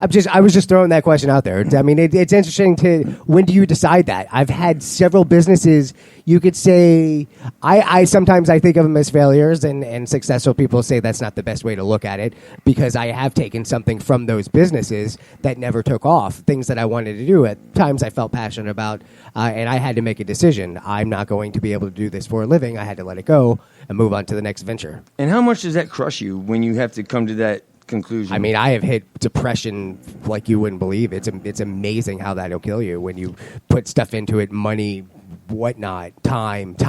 I was just throwing that question out there. I mean, it's interesting when do you decide that? I've had several businesses. You could say, I sometimes I think of them as failures, and successful people say that's not the best way to look at it, because I have taken something from those businesses that never took off, things that I wanted to do at times I felt passionate about, and I had to make a decision. I'm not going to be able to do this for a living. I had to let it go and move on to the next venture. And how much does that crush you when you have to come to that conclusion? I mean, I have hit depression like you wouldn't believe. It's amazing how that'll kill you when you put stuff into it, money, whatnot, time. So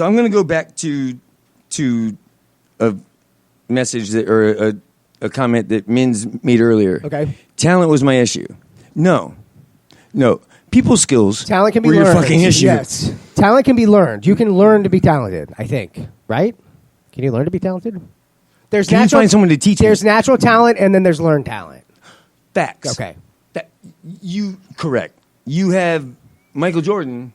I'm going to go back to a message or a comment that Mins made earlier. Okay. Talent was my issue. No. People skills. Talent can be were learned. your fucking issue. Yes. Talent can be learned. You can learn to be talented, I think. Right? Can you learn to be talented? Can you find someone to teach you? There's natural talent, and then there's learned talent. Facts. Okay. Correct. You have Michael Jordan,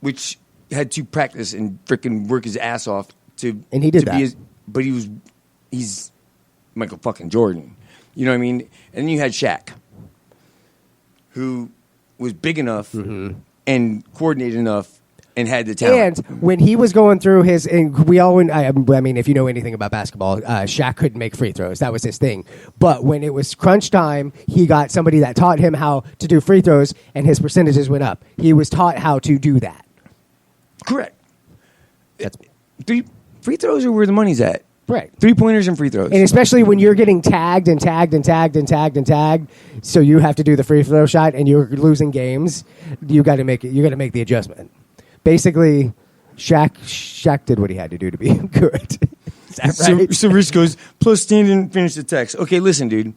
which had to practice and freaking work his ass off to. And he did that. But he's Michael fucking Jordan. You know what I mean? And then you had Shaq, who was big enough and coordinated enough and had the talent. And when he was going through his, and I mean, if you know anything about basketball, Shaq couldn't make free throws. That was his thing. But when it was crunch time, he got somebody that taught him how to do free throws, and his percentages went up. He was taught how to do that. Correct. Free throws are where the money's at. Right. 3-pointers and free throws. And especially when you're getting tagged, so you have to do the free throw shot and you're losing games, you got to make the adjustment. Basically, Shaq did what he had to do to be good. Is that right? So Rich goes, plus stand and finish the text. Okay, listen, dude.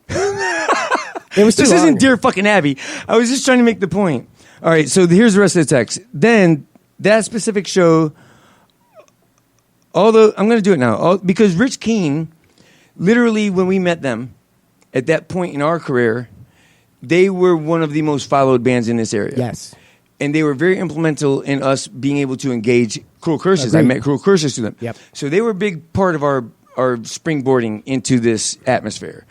This isn't Dear fucking Abby. I was just trying to make the point. All right, so here's the rest of the text. Then, that specific show, although I'm going to do it now, because Rich Keene, literally when we met them, at that point in our career, they were one of the most followed bands in this area. Yes. And they were very implemental in us being able to engage Cruel Curses. Agreed. I met Cruel Curses through them. Yep. So they were a big part of our springboarding into this atmosphere.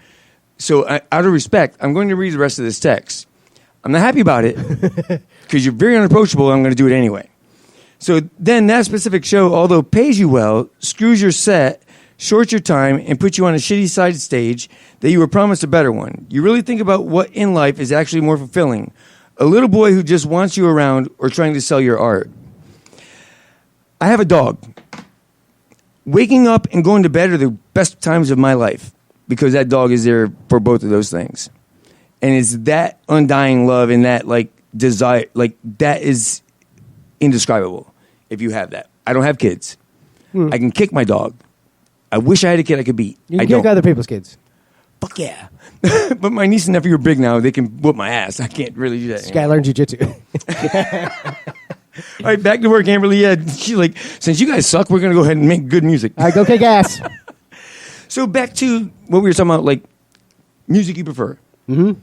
So out of respect, I'm going to read the rest of this text. I'm not happy about it because you're very unapproachable. I'm going to do it anyway. So then that specific show, although pays you well, screws your set, shorts your time, and puts you on a shitty side stage that you were promised a better one. You really think about what in life is actually more fulfilling. A little boy who just wants you around or trying to sell your art. I have a dog. Waking up and going to bed are the best times of my life because that dog is there for both of those things. And it's that undying love and that desire, that is indescribable if you have that. I don't have kids. I can kick my dog. I wish I had a kid I could beat. You can kick other people's kids. Fuck yeah. But my niece and nephew are big now. They can whoop my ass. I can't really do that. This guy learned jiu-jitsu. All right, back to work, Amberly. Yeah, she's like, since you guys suck, we're going to go ahead and make good music. All right, go kick ass. So back to what we were talking about, music you prefer. Mm-hmm.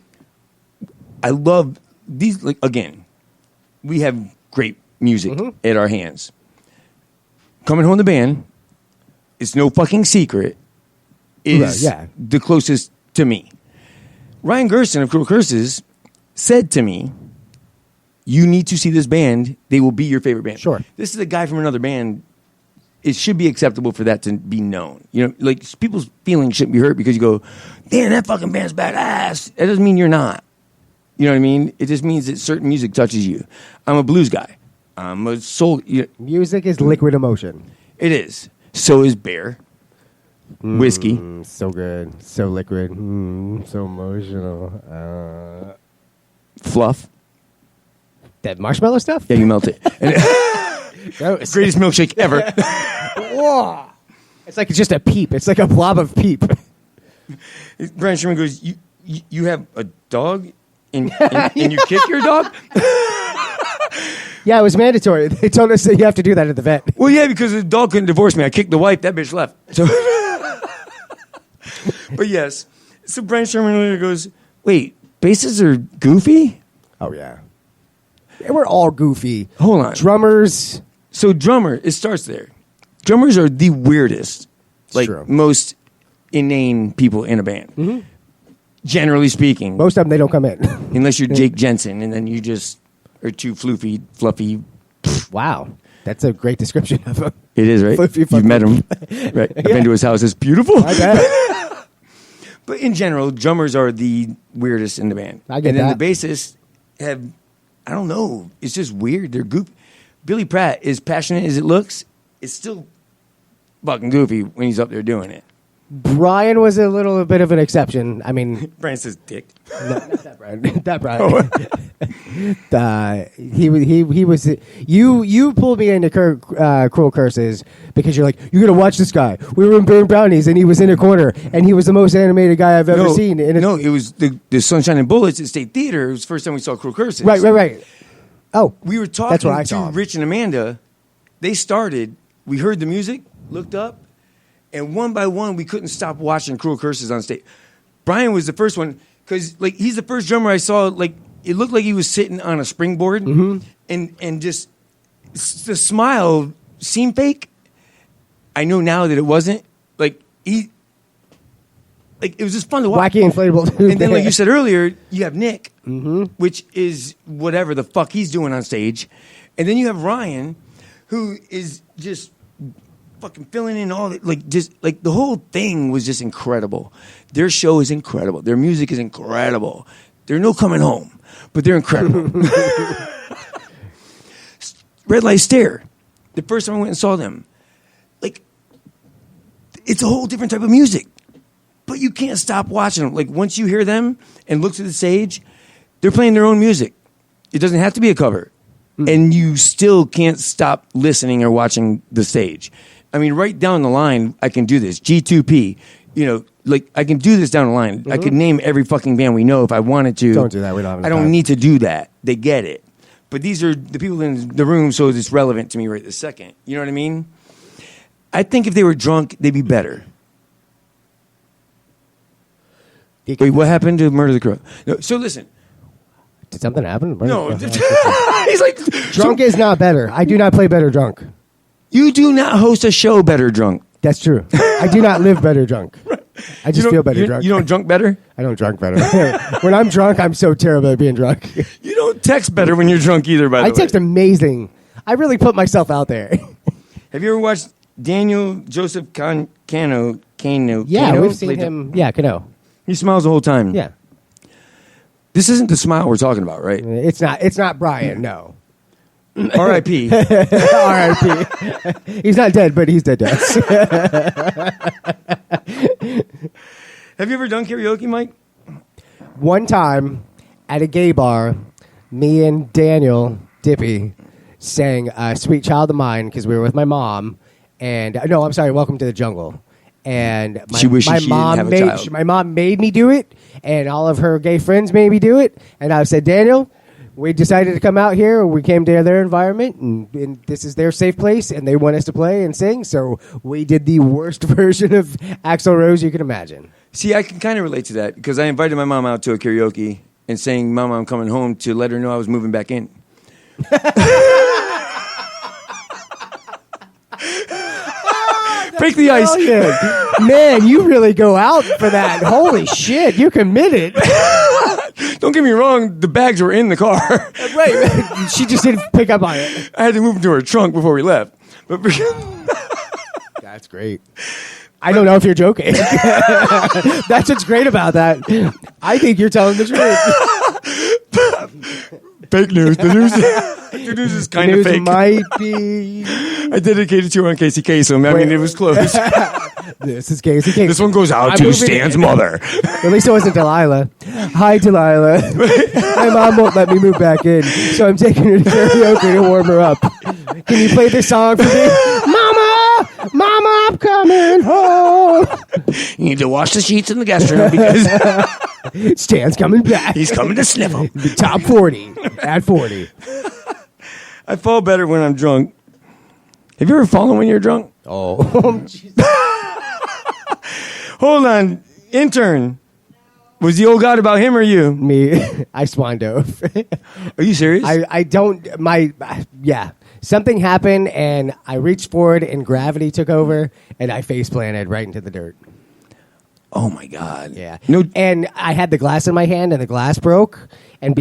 I love these, again, we have great music at our hands. Coming Home the Band, it's no fucking secret, is the closest to me. Ryan Gerson of Cruel Curses said to me, you need to see this band. They will be your favorite band. Sure. This is a guy from another band. It should be acceptable for that to be known. People's feelings shouldn't be hurt because you go, damn, that fucking band's badass. That doesn't mean you're not. You know what I mean? It just means that certain music touches you. I'm a blues guy. I'm a soul. Music is liquid emotion. It is. So is beer. Whiskey. So good. So liquid. So emotional. Fluff. That marshmallow stuff? Yeah, you melt it. Greatest milkshake ever. Whoa. It's just a peep. It's like a blob of peep. Brian Sherman goes, you have a dog and you kick your dog? Yeah, it was mandatory. They told us that you have to do that at the vet. Well, yeah, because the dog couldn't divorce me. I kicked the wife. That bitch left. So, but yes. So Brian Sherman later goes, wait, basses are goofy? Oh, yeah. They were all goofy. Hold on. Drummers. So it starts there. Drummers are the weirdest. It's true. Most inane people in a band. Generally speaking. Most of them, they don't come in. Unless you're Jake Jensen, and then you just are too floofy, fluffy. Wow. That's a great description of him. It is, right? Fluffy, You've met him. Right. I've been to his house. It's beautiful. I bet. But in general, drummers are the weirdest in the band. I get and then that. the bassists have, I don't know, it's just weird. They're goofy. Billy Pratt, as passionate as it looks, it's still fucking goofy when he's up there doing it. Brian was a little bit of an exception. I mean, Brian says dick. not that Brian. That Brian. He was. You pulled me into Cruel Curses because you're like, you gotta watch this guy. We were in Burn Brownies and he was in a corner and he was the most animated guy I've ever seen. And No, it was the Sunshine and Bullets at State Theater. It was the first time we saw Cruel Curses. Right. Oh, We were talking That's where I saw to him. Rich and Amanda. They started. We heard the music, looked up, and one by one, we couldn't stop watching Cruel Curses on stage. Brian was the first one because, like, he's the first drummer I saw. Like, it looked like he was sitting on a springboard, and just the smile seemed fake. I know now that it wasn't. Like it was just fun to watch. wacky inflatable. And then, like you said earlier, you have Nick, which is whatever the fuck he's doing on stage. And then you have Ryan, who is just fucking filling in all the, the whole thing was just incredible. Their show is incredible. Their music is incredible. They're no coming home, but they're incredible. Red Light Stare, the first time I went and saw them, like, it's a whole different type of music. But you can't stop watching them. Like, once you hear them and look to the stage, they're playing their own music. It doesn't have to be a cover. And you still can't stop listening or watching the stage. I mean, right down the line, I can do this. G2P, I can do this down the line. I could name every fucking band we know if I wanted to. Don't do that. We don't have enough I don't time. need to do that. They get it. But these are the people in the room, so it's relevant to me right this second. You know what I mean? I think if they were drunk, they'd be better. Wait, what happened to Murder the Crow? No, so listen. Did something happen? No. He's like... Drunk is not better. I do not play better drunk. You do not host a show better drunk. That's true. I do not live better drunk. I just feel better drunk. You don't drunk better? I don't drunk better. When I'm drunk, I'm so terrible at being drunk. You don't text better when you're drunk either, by the way. I text amazing. I really put myself out there. Have you ever watched Daniel Joseph Cano? Yeah, Cano? we've seen him. Yeah, Cano. He smiles the whole time. Yeah. This isn't the smile we're talking about, right? It's not Brian, no. R.I.P. R.I.P. He's not dead, but he's dead to us. Have you ever done karaoke, Mike? One time at a gay bar, me and Daniel Dippy sang Sweet Child of Mine because we were with my mom. And no, I'm sorry, Welcome to the Jungle. And She wishes she didn't have a child. my mom made me do it, and all of her gay friends made me do it. And I said, Daniel, we decided to come out here. We came to their environment, and this is their safe place, and they want us to play and sing. So we did the worst version of Axl Rose you can imagine. See, I can kind of relate to that because I invited my mom out to a karaoke and saying, Mama, I'm coming home, to let her know I was moving back in. Break the ice. Brilliant. Man, you really go out for that. Holy shit, you committed. Don't get me wrong, the bags were in the car. Right. She just didn't pick up on it. I had to move them to her trunk before we left. But That's great. I don't know if you're joking. That's what's great about that. I think you're telling the truth. fake news. The news is kind of News fake. might be. I dedicated to her on Casey Kasem. I mean, it was close. This is Casey Kasem. This one goes out I'm to moving Stan's it. mother. At least it wasn't Delilah. Hi, Delilah. My mom won't let me move back in, so I'm taking her to karaoke to warm her up. Can you play this song for me? Mama! Mama, I'm coming home. You need to wash the sheets in the guest room because Stan's coming back. he's coming to sniff them. The top 40 at 40. I fall better when I'm drunk. Have you ever fallen when you're drunk? Oh. Hold on. Intern. Was the old god about him or you? Me, I swan dove. Are you serious? I don't, yeah. Something happened and I reached forward and gravity took over and I face planted right into the dirt. Oh my God. Yeah. No. And I had the glass in my hand, and the glass broke. And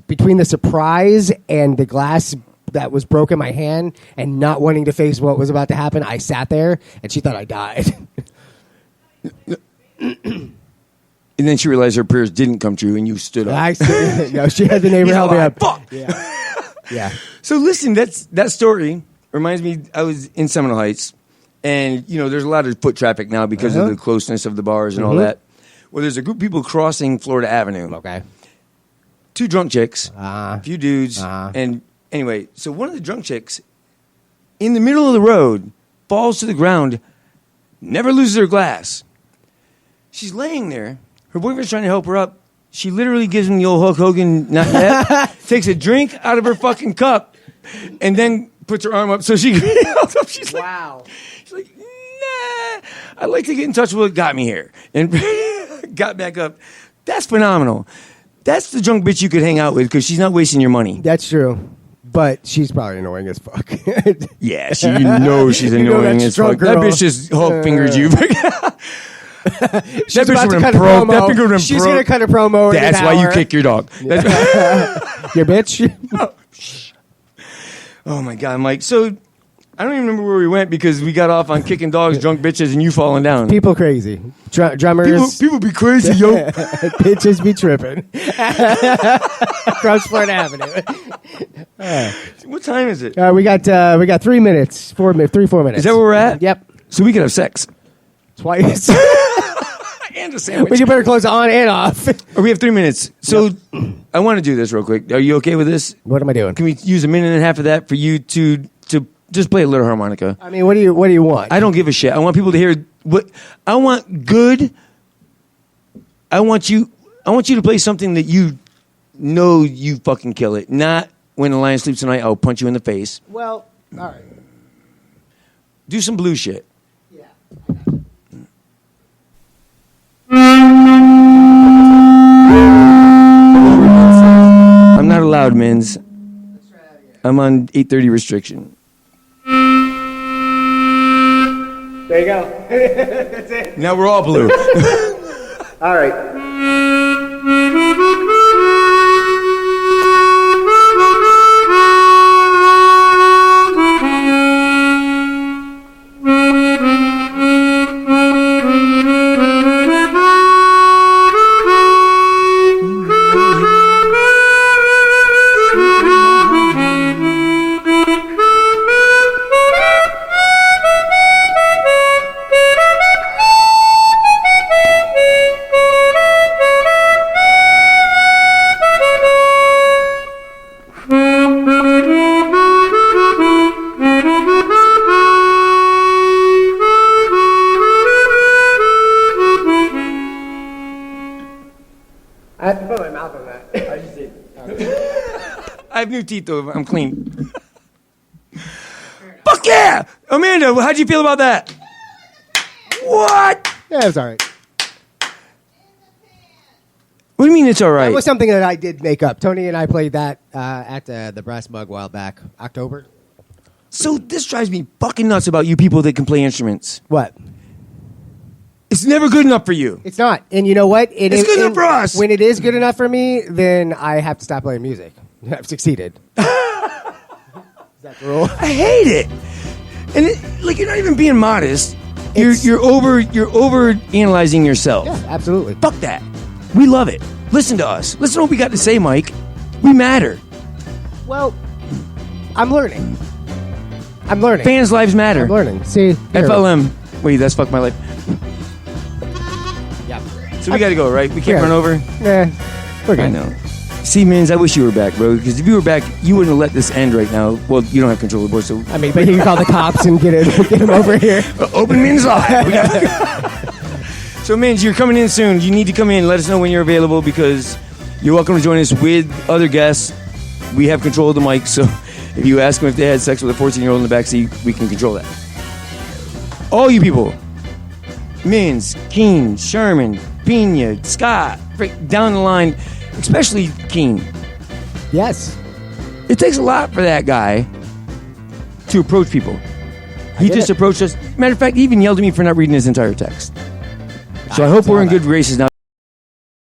between the surprise and the glass that was broke in my hand, and not wanting to face what was about to happen, I sat there, and she thought I died. And then she realized her prayers didn't come true, and you stood up. No, she had the neighbor help me up. Fuck. Yeah. So listen, that story reminds me. I was in Seminole Heights, and there's a lot of foot traffic now because of the closeness of the bars and all that. Well, there's a group of people crossing Florida Avenue. Okay. 2 drunk chicks, a few dudes, Uh-huh. and anyway, so one of the drunk chicks, in the middle of the road, falls to the ground, never loses her glass. She's laying there. Her boyfriend's trying to help her up. She literally gives him the old Hulk Hogan, not yet, takes a drink out of her fucking cup, and then puts her arm up so she can help up. She's like, Wow. she's like, nah, I'd like to get in touch with what got me here. And got back up. That's phenomenal. That's the drunk bitch you could hang out with because she's not wasting your money. That's true. But she's probably annoying as fuck. Yeah, she's annoying as fuck. Girl. That bitch just Hulk fingered you. She's That bitch about to would've cut a broke. That promo. finger would've She's broke. going to cut a promo. That's in why an you hour. kick your dog. Your bitch. Oh my God, Mike. So I don't even remember where we went because we got off on kicking dogs, drunk bitches, and you falling down. People crazy. Drummers. People be crazy, yo. Bitches be tripping. Across Florida Avenue. What time is it? We got 3 minutes. 4 minutes. 4 minutes. Is that where we're at? Yep. So we could have sex. Twice. And a sandwich. But you better close on and off. Or we have 3 minutes. So I want to do this real quick. Are you okay with this? What am I doing? Can we use a minute and a half of that for you to just play a little harmonica? I mean, what do you want? I don't give a shit. I want people to hear what I want. Good. I want you to play something that you know you fucking kill it. Not When the Lion Sleeps Tonight, I'll punch you in the face. Well, all right. Do some blue shit. Yeah. I'm not allowed, Mins. I'm on 8:30 restriction. There you go. That's it. Now we're all blue. All right. I have to put my mouth on that. I just did. I have new teeth, though. I'm clean. Fuck yeah! Amanda, how'd you feel about that? What? Yeah, it was all right. What do you mean it's all right? It was something that I did make up. Tony and I played that at the Brass Mug a while back, October. So this drives me fucking nuts about you people that can play instruments. What? It's never good enough for you. It's not. And you know what? It's good enough for us. When it is good enough for me, then I have to stop playing music. I've succeeded. Is that the rule? I hate it. And you're not even being modest. You're over analyzing yourself. Yeah, absolutely. Fuck that. We love it. Listen to us. Listen to what we got to say, Mike. We matter. Well, I'm learning. Fans' lives matter. I'm learning. See? FLM. Wait, that's fuck my life. Yeah. So we got to go, right? We can't Yeah. run over. Nah, we're good. I know. See, Mins, I wish you were back, bro. Because if you were back, you wouldn't have let this end right now. Well, you don't have control of the board, so I mean, but you can call the cops and get him over here. open Mins live. We got- So, Mins, you're coming in soon. You need to come in. Let us know when you're available because you're welcome to join us with other guests. We have control of the mic, so if you ask them if they had sex with a 14-year-old in the backseat, we can control that. All you people, Mins, Keen, Sherman, Pena, Scott, right down the line, especially Keen. Yes. It takes a lot for that guy to approach people. He get just it. approached us. Matter of fact, he even yelled at me for not reading his entire text. So I hope we're in good graces now.